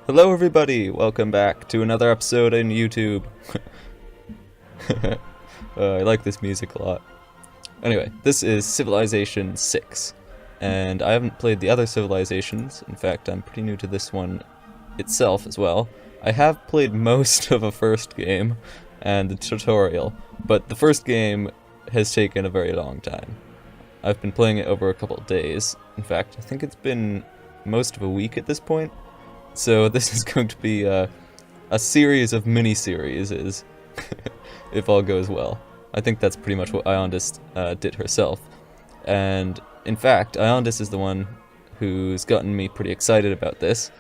Hello everybody, welcome back to another episode in YouTube. I like this music a lot. Anyway, this is Civilization 6, and I haven't played the other Civilizations. In fact, I'm pretty new to this one itself as well. I have played most of a first game and the tutorial, but the first game has taken a very long time. I've been playing it over a couple of days. In fact, I think it's been most of a week at this point. So this is going to be a series of mini-series, if all goes well. I think that's pretty much what Iondis did herself. And in fact, Iondis is the one who's gotten me pretty excited about this.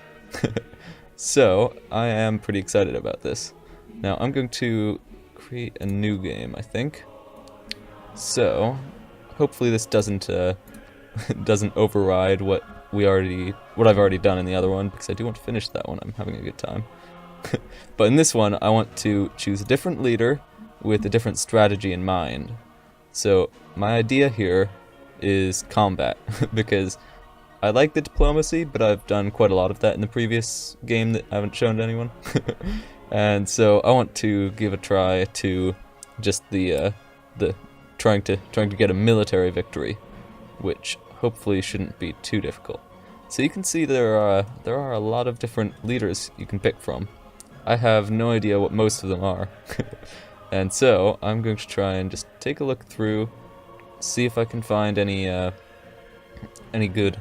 So I am pretty excited about this. Now I'm going to create a new game, I think. So hopefully this doesn't doesn't override what I've already done in the other one, because I do want to finish that one. I'm having a good time. But in this one, I want to choose a different leader with a different strategy in mind. So my idea here is combat, because I like the diplomacy, but I've done quite a lot of that in the previous game that I haven't shown to anyone. And so I want to give a try to just the trying to get a military victory, which hopefully shouldn't be too difficult. So you can see there are a lot of different leaders you can pick from. I have no idea what most of them are. And so I'm going to try and just take a look through, see if I can find any good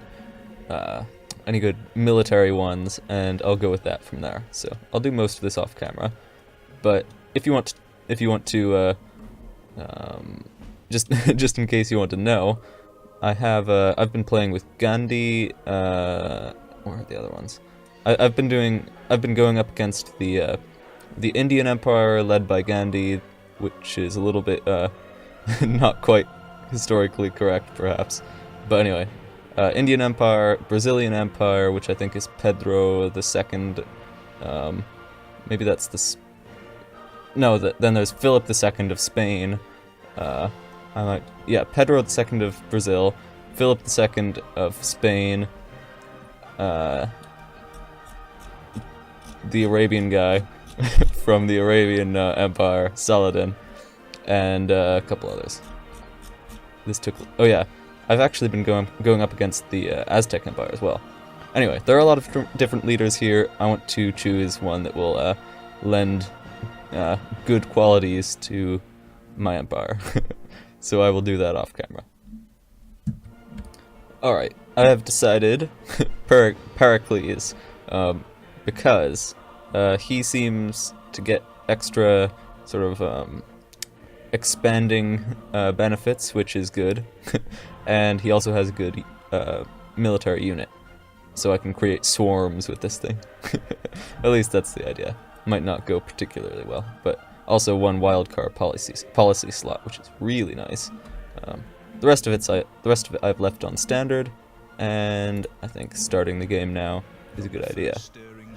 military ones, and I'll go with that from there. So I'll do most of this off camera. But if you want to just in case you want to know, I've been playing with Gandhi. Where are the other ones? I've been going up against the Indian Empire led by Gandhi, which is a little bit not quite historically correct, perhaps. But anyway, Indian Empire, Brazilian Empire, which I think is Pedro II. Maybe that's then there's Philip II of Spain. Pedro II of Brazil, Philip II of Spain, the Arabian guy from the Arabian Empire, Saladin, and a couple others. I've actually been going up against the Aztec Empire as well. Anyway, there are a lot of different leaders here. I want to choose one that will lend good qualities to my empire. So I will do that off camera. Alright, I have decided Pericles, because he seems to get extra sort of expanding benefits, which is good. And he also has a good military unit, so I can create swarms with this thing. At least that's the idea. Might not go particularly well, but also one wildcard policy slot, which is really nice. The rest of it I've left on standard, and I think starting the game now is a good idea.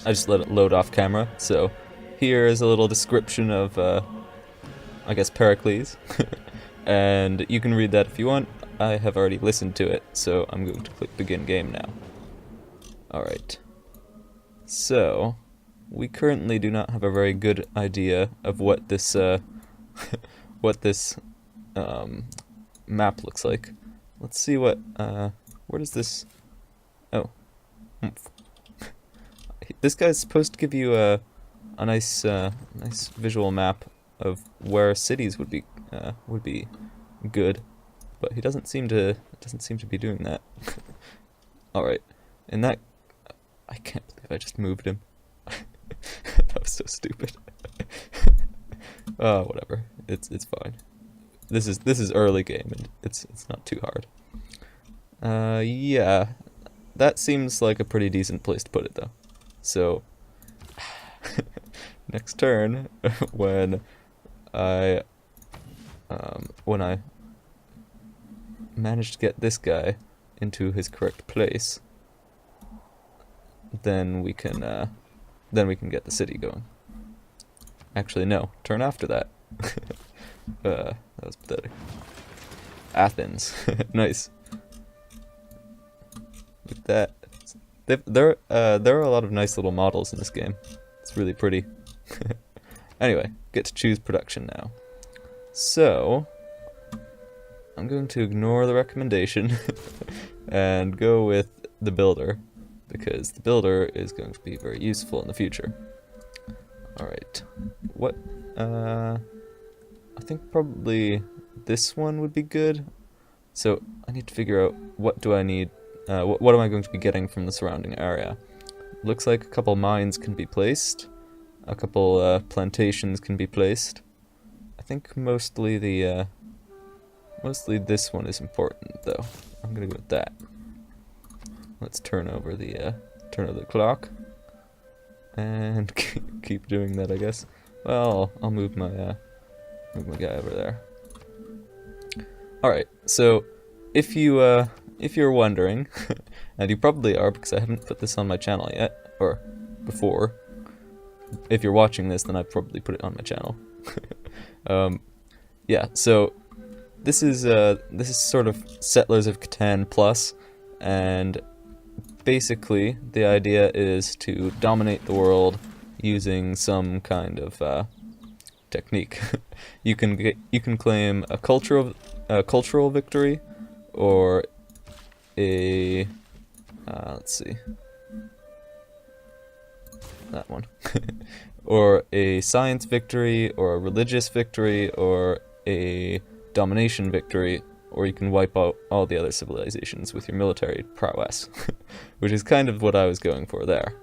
I just let it load off camera. So here is a little description of, I guess, Pericles, and you can read that if you want. I have already listened to it, so I'm going to click begin game now. Alright, so we currently do not have a very good idea of what this map looks like. Let's see what where does this? Oh, this guy's supposed to give you a nice visual map of where cities would be good, but he doesn't seem to be doing that. All right, and that I can't believe I just moved him. That was so stupid. Oh, whatever. It's fine. This is early game, and it's not too hard. Yeah, that seems like a pretty decent place to put it, though. So next turn, when I manage to get this guy into his correct place, then we can get the city going. Actually, no. Turn after that. That was pathetic. Athens. Nice. With that, there are a lot of nice little models in this game. It's really pretty. Anyway, get to choose production now. So, I'm going to ignore the recommendation and go with the builder, because the builder is going to be very useful in the future. Alright, what, I think probably this one would be good. So, I need to figure out what do I need, what am I going to be getting from the surrounding area. Looks like a couple mines can be placed, a couple plantations can be placed. I think mostly the, mostly this one is important though. I'm gonna go with that. Let's turn over the clock. And keep doing that, I guess. Well, I'll move my guy over there. Alright, so if you're wondering, and you probably are because I haven't put this on my channel yet, or before. If you're watching this, then I've probably put it on my channel. Yeah, so this is sort of Settlers of Catan plus, and basically the idea is to dominate the world using some kind of technique. you can claim a cultural victory, or a let's see, that one. Or a science victory, or a religious victory, or a domination victory, or you can wipe out all the other civilizations with your military prowess, which is kind of what I was going for there.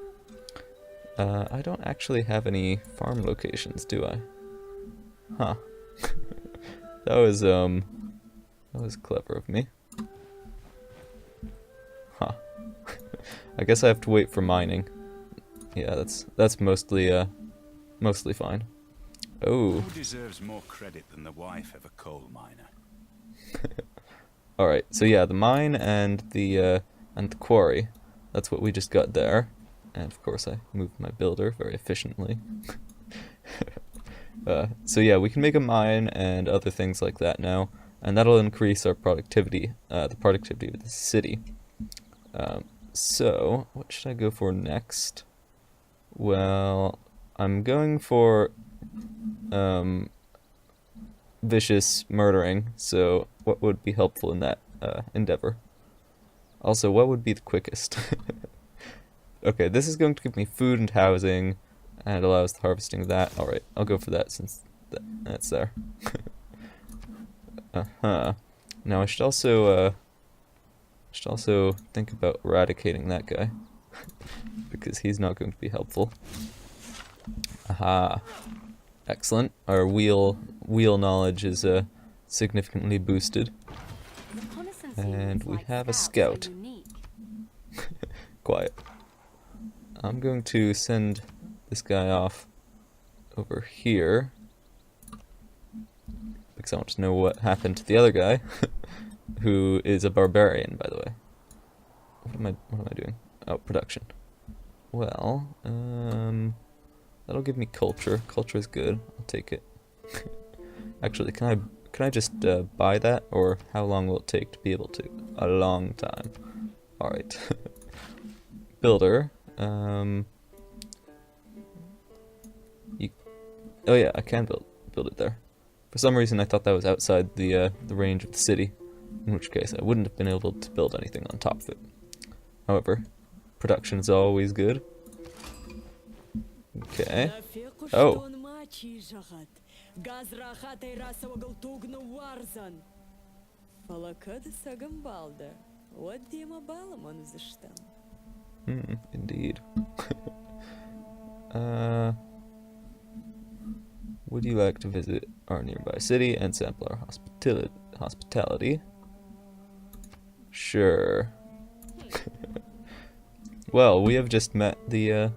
I don't actually have any farm locations, do I? Huh. That was clever of me. Huh. I guess I have to wait for mining. Yeah, that's mostly fine. Oh. Who deserves more credit than the wife of a coal miner? Alright, so yeah, the mine and the quarry. That's what we just got there. And of course I moved my builder very efficiently. So yeah, we can make a mine and other things like that now. And that'll increase our productivity, the productivity of the city. So, what should I go for next? Well, I'm going for vicious murdering, so what would be helpful in that endeavor? Also, what would be the quickest? Okay, this is going to give me food and housing, and allows the harvesting of that. Alright, I'll go for that since that's there. Now I should also think about eradicating that guy. Because he's not going to be helpful. Aha. Excellent. Our wheel knowledge is significantly boosted. And we have a scout. Quiet. I'm going to send this guy off over here. Because I want to know what happened to the other guy. Who is a barbarian, by the way. What am I doing? Oh, production. Well, that'll give me culture. Culture is good. I'll take it. Actually, can I just buy that, or how long will it take to be able to? A long time. All right. Builder. Oh yeah, I can build it there. For some reason, I thought that was outside the range of the city. In which case, I wouldn't have been able to build anything on top of it. However, production is always good. Okay. Oh. Indeed. Would you like to visit our nearby city and sample our hospitality? Sure. Well, we have just met the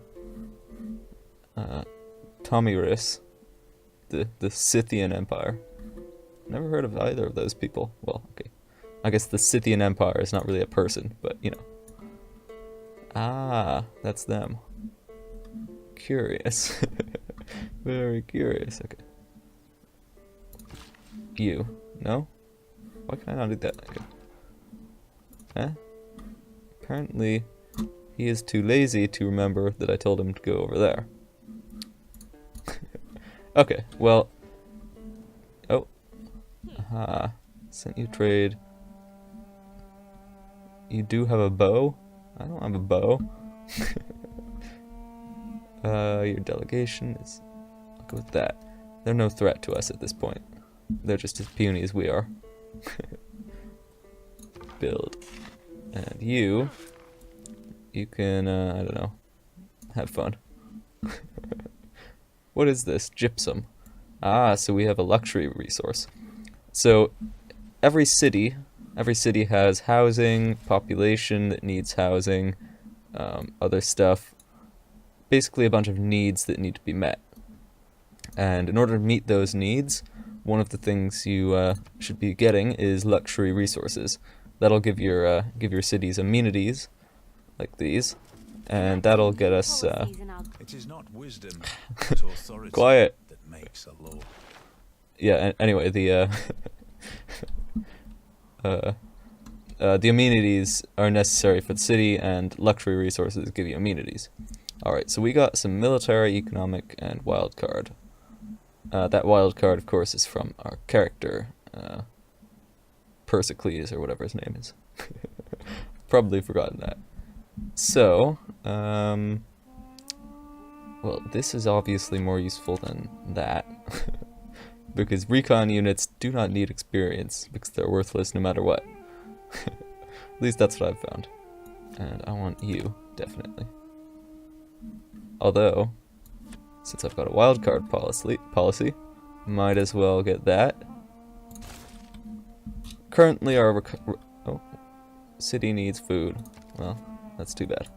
Tomiris, the Scythian Empire. Never heard of either of those people. Well, okay. I guess the Scythian Empire is not really a person, but you know. Ah, that's them. Curious. Very curious. Okay. You. No? Why can I not do that? Okay. Apparently, he is too lazy to remember that I told him to go over there. Okay, well... Oh. Aha. Sent you trade. You do have a bow? I don't have a bow. Your delegation is... I'll go with that. They're no threat to us at this point. They're just as puny as we are. Build. And you can, I don't know, have fun. What is this? Gypsum. Ah, so we have a luxury resource. So every city has housing, population that needs housing, other stuff. Basically a bunch of needs that need to be met. And in order to meet those needs, one of the things you should be getting is luxury resources. That'll give your cities amenities, like these, and that'll get us. It is not wisdom, but authority Quiet. that makes a law. Yeah. Anyway, the amenities are necessary for the city, and luxury resources give you amenities. All right. So we got some military, economic, and wild card. That wild card, of course, is from our character. Persicles, or whatever his name is. Probably forgotten that. So, well, this is obviously more useful than that. Because recon units do not need experience, because they're worthless no matter what. At least that's what I've found. And I want you, definitely. Although, since I've got a wildcard policy, might as well get that. Currently our city needs food. Well, that's too bad.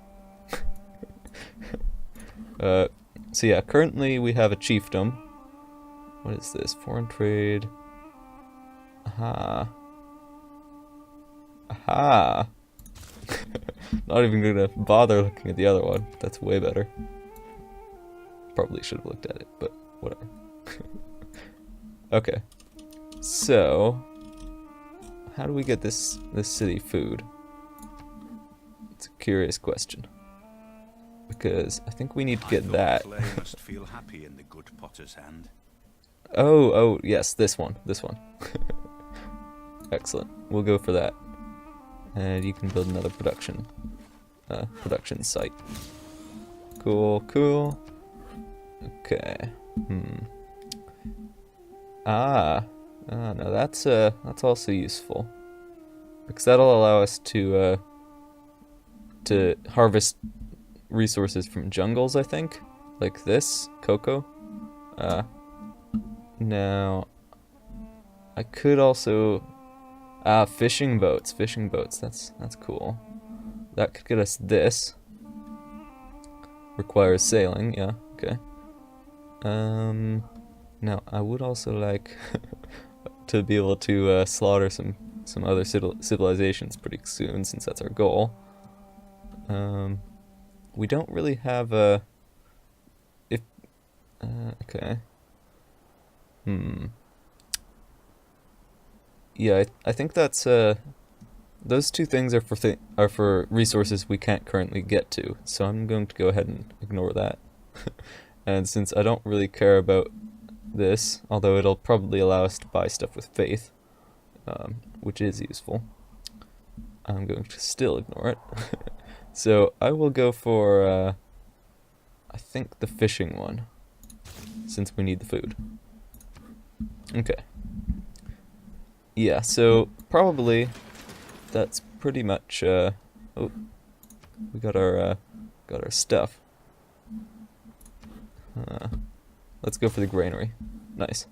So yeah, currently we have a chiefdom. What is this? Foreign trade. Aha. Aha. Not even gonna bother looking at the other one. That's way better. Probably should have looked at it, but whatever. Okay. So, how do we get this city food? It's a curious question. Because I think we need to get that. Clay must feel happy in the good potter's hand. Oh, yes, this one. Excellent. We'll go for that. And you can build another production site. Cool. Okay. No, that's also useful. Because that'll allow us to harvest resources from jungles, I think. Like this, cocoa. Now, I could also... fishing boats. That's cool. That could get us this. Requires sailing, yeah, okay. Now, I would also like to be able to slaughter some other civilizations pretty soon, since that's our goal. We don't really have a... okay. Yeah, I think that's those two things are for resources we can't currently get to. So I'm going to go ahead and ignore that. And since I don't really care about this, although it'll probably allow us to buy stuff with faith, which is useful, I'm going to still ignore it. So I will go for I think the fishing one, since we need the food. Okay. Yeah, so probably that's pretty much oh, we got our stuff. Let's go for the granary. Nice.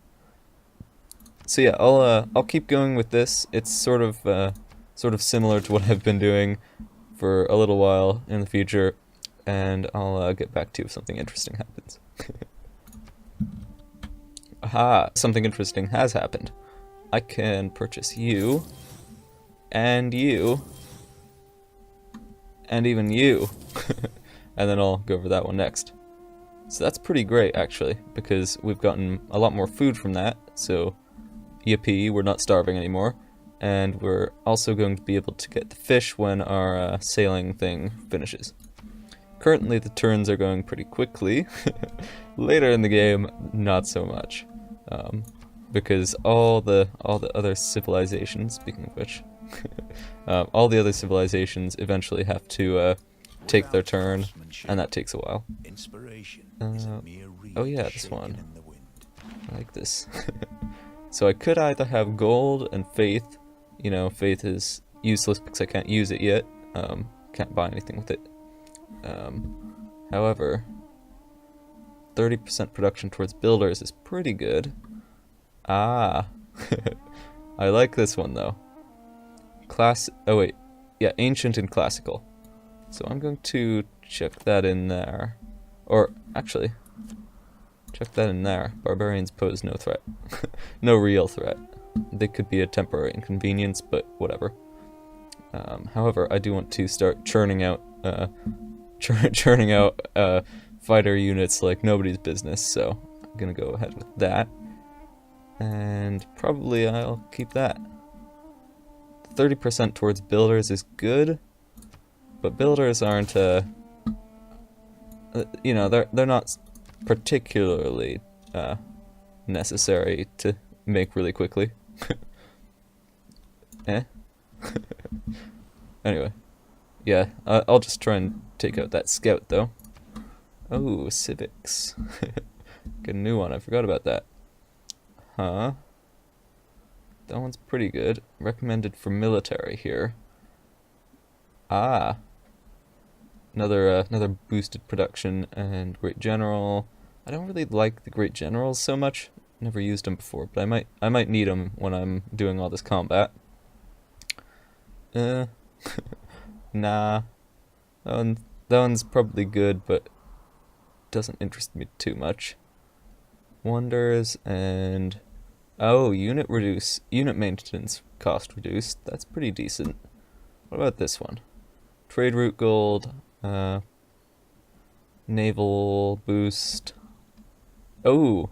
So yeah, I'll keep going with this. It's sort of similar to what I've been doing for a little while in the future, and I'll get back to you if something interesting happens. Aha! Something interesting has happened. I can purchase you, and you, and even you, and then I'll go over that one next. So that's pretty great, actually, because we've gotten a lot more food from that, so yippee, we're not starving anymore, and we're also going to be able to get the fish when our sailing thing finishes. currently the turns are going pretty quickly. Later in the game, not so much, because all the other civilizations, speaking of which, all the other civilizations eventually have to take their turn, and that takes a while. Oh yeah, this one. I like this. So I could either have gold and faith. You know, faith is useless because I can't use it yet. Can't buy anything with it. However, 30% production towards builders is pretty good. Ah, I like this one though. Oh wait, yeah, ancient and classical. So I'm going to check that in there. Or, actually, check that in there. Barbarians pose no threat. No real threat. They could be a temporary inconvenience, but whatever. However, I do want to start churning out fighter units like nobody's business, so I'm gonna go ahead with that. And probably I'll keep that. 30% towards builders is good, but builders aren't, you know, they're not particularly necessary to make really quickly. Eh? Anyway, yeah, I'll just try and take out that scout though. Oh, civics. Get a new one, I forgot about that. Huh? That one's pretty good. Recommended for military here. Ah. Another boosted production and great general. I don't really like the great generals so much. Never used them before, but I might need them when I'm doing all this combat. Nah. That one's probably good, but doesn't interest me too much. Wonders and unit maintenance cost reduced. That's pretty decent. What about this one? Trade route gold, naval boost. Oh,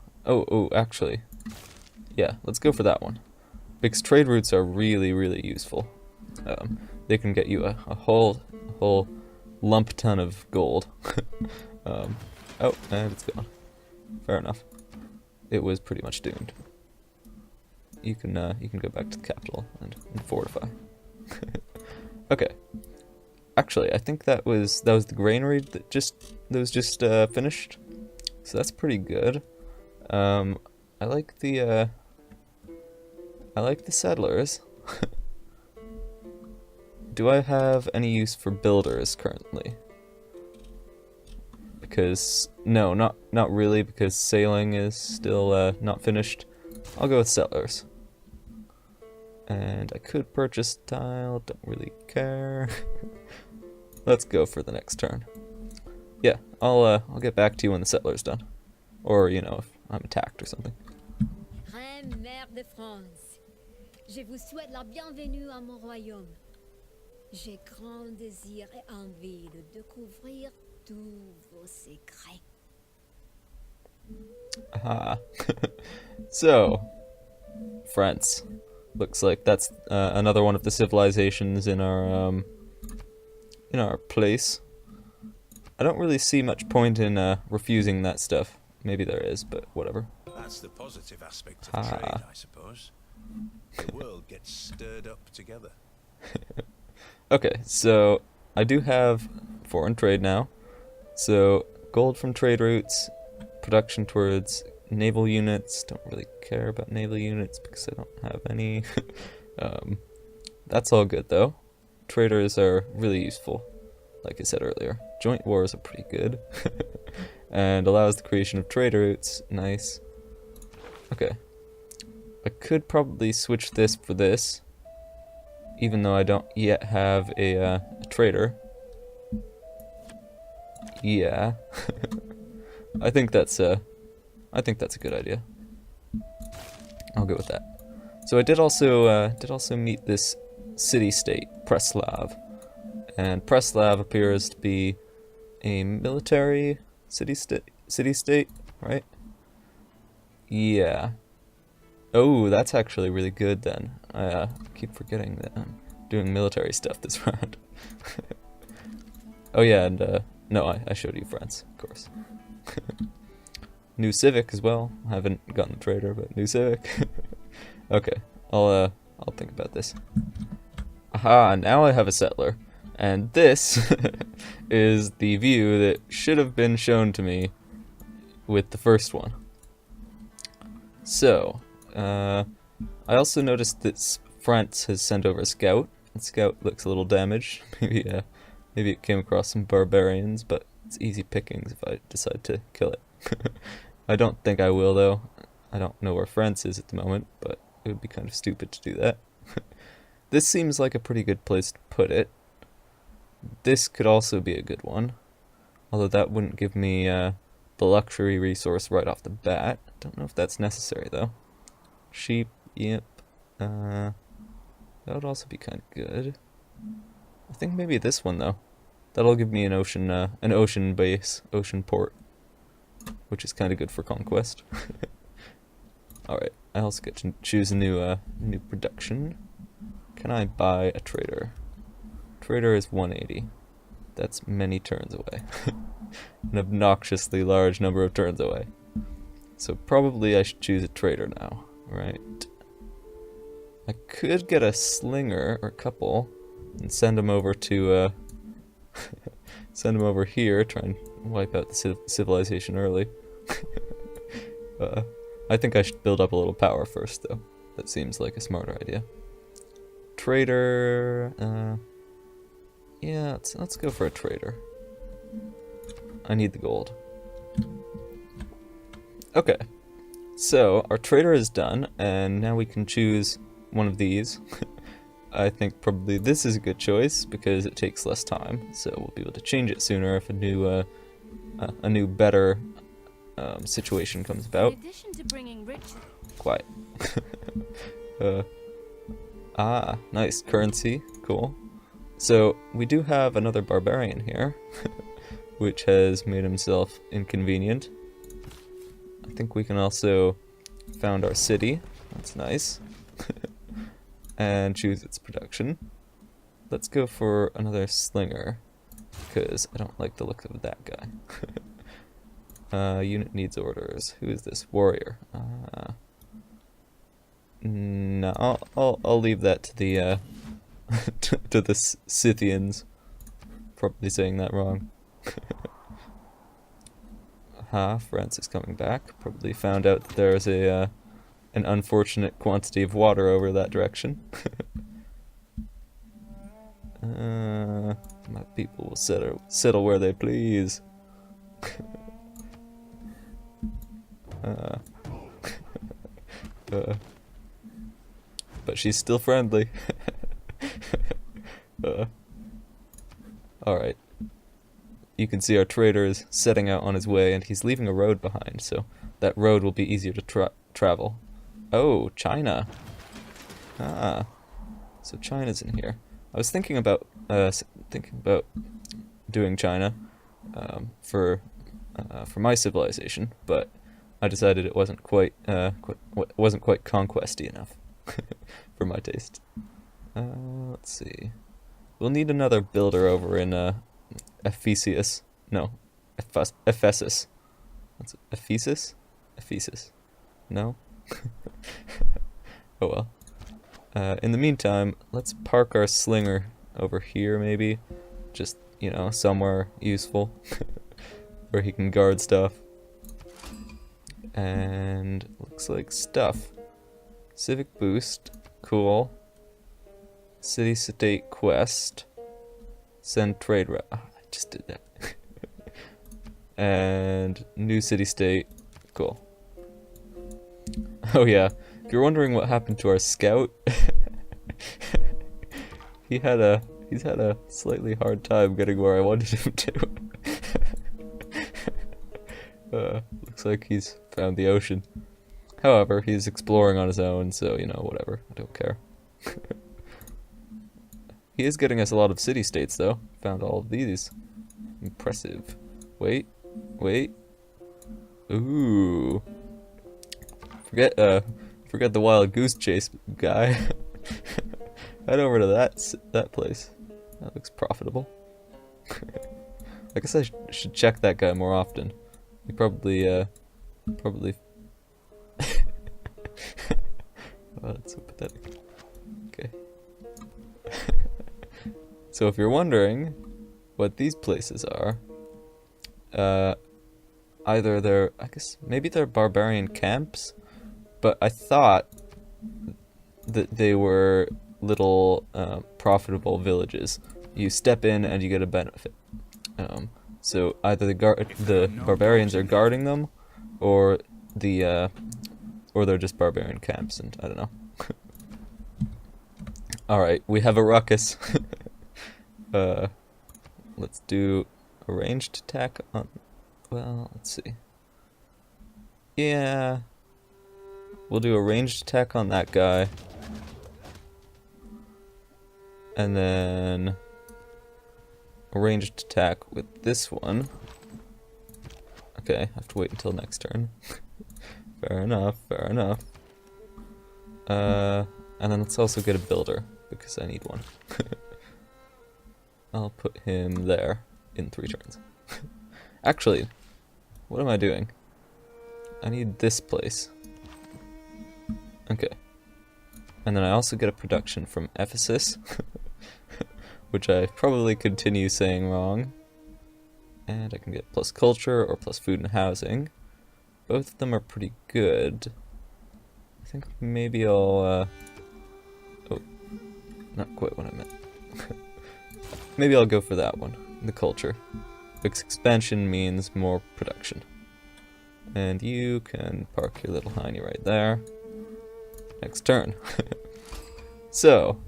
actually, yeah, let's go for that one. Because trade routes are really, really useful. They can get you a whole lump ton of gold. Oh, and it's gone. Fair enough. It was pretty much doomed. You can go back to the capital and fortify. Okay. Actually, I think that was the granary that was just finished. So that's pretty good. I like the settlers. Do I have any use for builders currently? Because no, not really, because sailing is still not finished. I'll go with settlers. And I could purchase tile, don't really care. Let's go for the next turn. Yeah, I'll get back to you when the settler's done. Or, you know, if I'm attacked or something. Reine mère de France, je vous souhaite la bienvenue à mon royaume. J'ai grand désir et envie de découvrir tous vos secrets. Aha. So, France. Looks like that's another one of the civilizations in our place. I don't really see much point in refusing that stuff. Maybe there is, but whatever. That's the positive aspect of trade, I suppose. The world gets stirred up together. Okay, so I do have foreign trade now. So gold from trade routes, production towards naval units. Don't really care about naval units because I don't have any. That's all good though. Traders are really useful, like I said earlier. Joint wars are pretty good. And allows the creation of trade routes. Nice. Okay. I could probably switch this for this, even though I don't yet have a trader. Yeah. I think that's a good idea. I'll go with that. So I did also meet this city-state, Preslav. And Preslav appears to be a military city-state, right? Yeah. Oh, that's actually really good then. I keep forgetting that I'm doing military stuff this round. Oh yeah, and No, I showed you France, of course. New Civic as well. I haven't gotten the trader, but new Civic. Okay, I'll think about this. Aha, now I have a settler. And this is the view that should have been shown to me with the first one. So, I also noticed that France has sent over a scout. The scout looks a little damaged. Maybe it came across some barbarians, but it's easy pickings if I decide to kill it. I don't think I will, though. I don't know where France is at the moment, but it would be kind of stupid to do that. This seems like a pretty good place to put it. This could also be a good one, although that wouldn't give me the luxury resource right off the bat. Don't know if that's necessary, though. Sheep, yep. That would also be kind of good. I think maybe this one, though. That'll give me an ocean base, ocean port, which is kind of good for conquest. Alright, I also get to choose a new production. Can I buy a trader? Trader is 180. That's many turns away. An obnoxiously large number of turns away. So probably I should choose a trader now, right? I could get a slinger or a couple and send them over to send them over here, try and wipe out the civilization early. I think I should build up a little power first, though. That seems like a smarter idea. Trader, yeah, let's go for a trader. I need the gold. Okay, so our trader is done, and now we can choose one of these. I think probably this is a good choice because it takes less time, so we'll be able to change it sooner if a new better situation comes about. In addition to bringing rich... Quiet. Nice currency, cool. So we do have another barbarian here, which has made himself inconvenient. I think we can also found our city. That's nice. And choose its production. Let's go for another slinger, because I don't like the look of that guy. Unit needs orders. Who is this? Warrior. No, I'll leave that to the to the Scythians. Probably saying that wrong. France is coming back. Probably found out that there's an unfortunate quantity of water over that direction. My people will settle where they please. But she's still friendly. Alright. You can see our trader is setting out on his way, and he's leaving a road behind, so that road will be easier to travel. Oh, China. So China's in here. I was thinking about doing China for my civilization, but I decided it wasn't quite conquesty enough for my taste. Let's see. We'll need another builder over in Ephesus. No, Ephesus. What's it? Ephesus? Ephesus. No? Oh well. In the meantime, let's park our slinger over here maybe. Just, you know, somewhere useful. Where he can guard stuff. And looks like stuff. Civic boost. Cool. City-state quest. Send trade route. Oh, I just did that. And new city-state. Cool. Oh yeah. If you're wondering what happened to our scout, he's had a slightly hard time getting where I wanted him to. Looks like he's found the ocean. However, he's exploring on his own, so, you know, whatever. I don't care. He is getting us a lot of city-states, though. Found all of these. Impressive. Wait. Ooh. Forget the wild goose chase guy. Head over to that place. That looks profitable. I guess I should check that guy more often. He probably, probably... Oh, that's so pathetic. Okay. So if you're wondering what these places are, either they're, I guess, maybe they're barbarian camps, but I thought that they were little profitable villages. You step in and you get a benefit. So either the barbarians are guarding them, or they're just barbarian camps, and I don't know. Alright, we have a ruckus. Let's do a ranged attack on... Well, let's see. Yeah. We'll do a ranged attack on that guy. And then... a ranged attack with this one. Okay, I have to wait until next turn. Fair enough, fair enough. And then let's also get a builder, because I need one. I'll put him there in 3 turns. Actually, what am I doing? I need this place. Okay. And then I also get a production from Ephesus, which I probably continue saying wrong. And I can get plus culture or plus food and housing. Both of them are pretty good. I think maybe I'll, oh, not quite what I meant. Maybe I'll go for that one, the culture. Because expansion means more production. And you can park your little hiney right there. Next turn. So,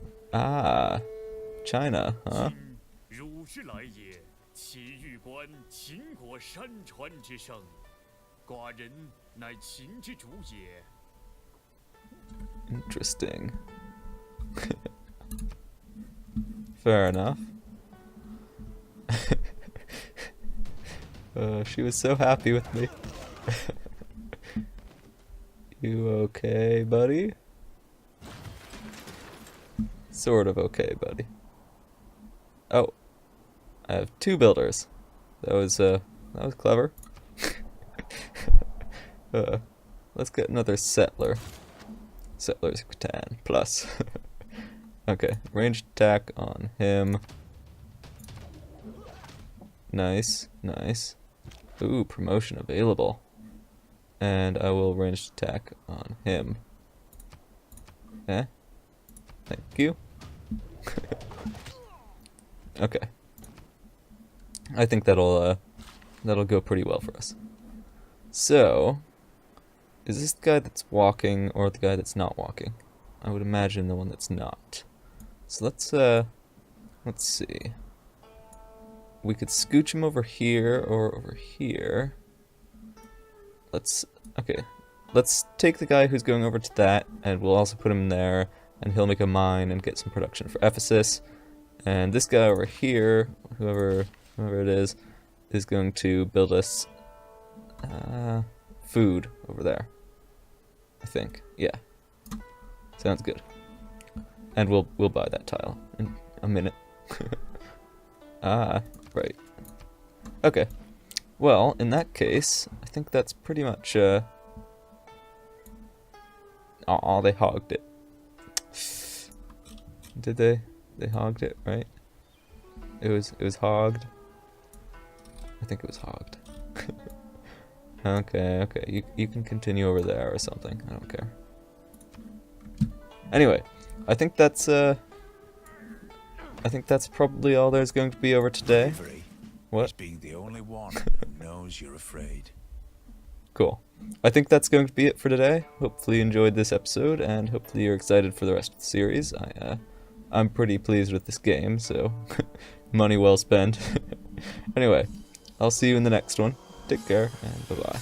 China, huh? Interesting. Fair enough. She was so happy with me. You okay, buddy? Sort of okay, buddy. Oh, I have 2 builders. That was clever. Let's get another settler. Settlers Catan plus. Okay, ranged attack on him. Nice, nice. Ooh, promotion available. And I will ranged attack on him. Eh? Thank you. Okay. I think that'll go pretty well for us. So, is this the guy that's walking or the guy that's not walking? I would imagine the one that's not. So let's see. We could scooch him over here or over here. Let's take the guy who's going over to that, and we'll also put him there, and he'll make a mine and get some production for Ephesus. And this guy over here, whoever it is going to build us food over there. I think, yeah. Sounds good. And we'll buy that tile in a minute. Right. Okay. Well, in that case, I think that's pretty much, aw, they hogged it. Did they? They hogged it, right? It was hogged. I think it was hogged. Okay, you can continue over there or something. I don't care. Anyway, I think that's probably all there's going to be over today. Bravery What? is being the only one who knows you're afraid. Cool. I think that's going to be it for today. Hopefully you enjoyed this episode, and hopefully you're excited for the rest of the series. I'm pretty pleased with this game, so money well spent. Anyway, I'll see you in the next one. Take care, and bye-bye.